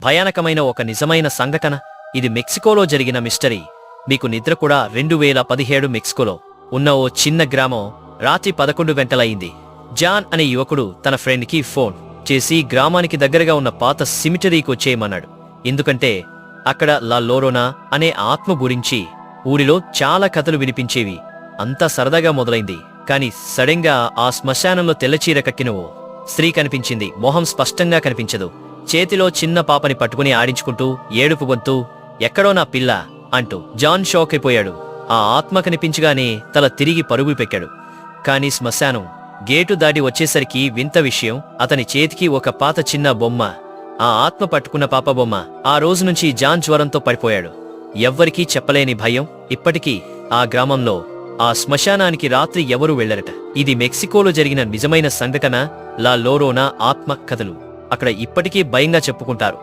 భయానకమైన ఒక నిజమైన సంఘటన. ఇది మెక్సికోలో జరిగిన మిస్టరీ. మీకు నిద్ర కూడా. 2017 మెక్సికోలో ఉన్న ఓ చిన్న గ్రామం. రాత్రి 11 గంటలయింది. జాన్ అనే యువకుడు తన ఫ్రెండ్కి ఫోన్ చేసి గ్రామానికి దగ్గరగా ఉన్న పాత సిమిటరీకి వచ్చేయమన్నాడు. ఎందుకంటే అక్కడ లా లోరోనా అనే ఆత్మ గురించి ఊరిలో చాలా కథలు వినిపించేవి. అంతా సరదాగా మొదలైంది. కాని సడెన్గా ఆ శ్మశానంలో తెల్లచీర కట్టిన ఓ స్త్రీ కనిపించింది. మొహం స్పష్టంగా కనిపించదు. చేతిలో చిన్న పాపని పట్టుకుని ఆడించుకుంటూ ఏడుపు గొంతు, ఎక్కడో నా పిల్ల అంటూ. జాన్ షాక్ అయిపోయాడు. ఆ ఆత్మ కనిపించగానే తల తిరిగి పరుగు పెట్టాడు. కాని శ్మశానం గేటు దాటి వచ్చేసరికి వింత విషయం. అతని చేతికి ఒక పాత చిన్న బొమ్మ. ఆ ఆత్మ పట్టుకున్న పాప బొమ్మ. ఆ రోజు నుంచి జాన్ జ్వరంతో పడిపోయాడు. ఎవ్వరికీ చెప్పలేని భయం. ఇప్పటికీ ఆ గ్రామంలో ఆ శ్మశానానికి రాత్రి ఎవరూ వెళ్లరట. ఇది మెక్సికోలో జరిగిన నిజమైన సంఘటన. లా లోరోనా ఆత్మ కథలు అక్కడ ఇప్పటికీ భయంగా చెప్పుకుంటారు.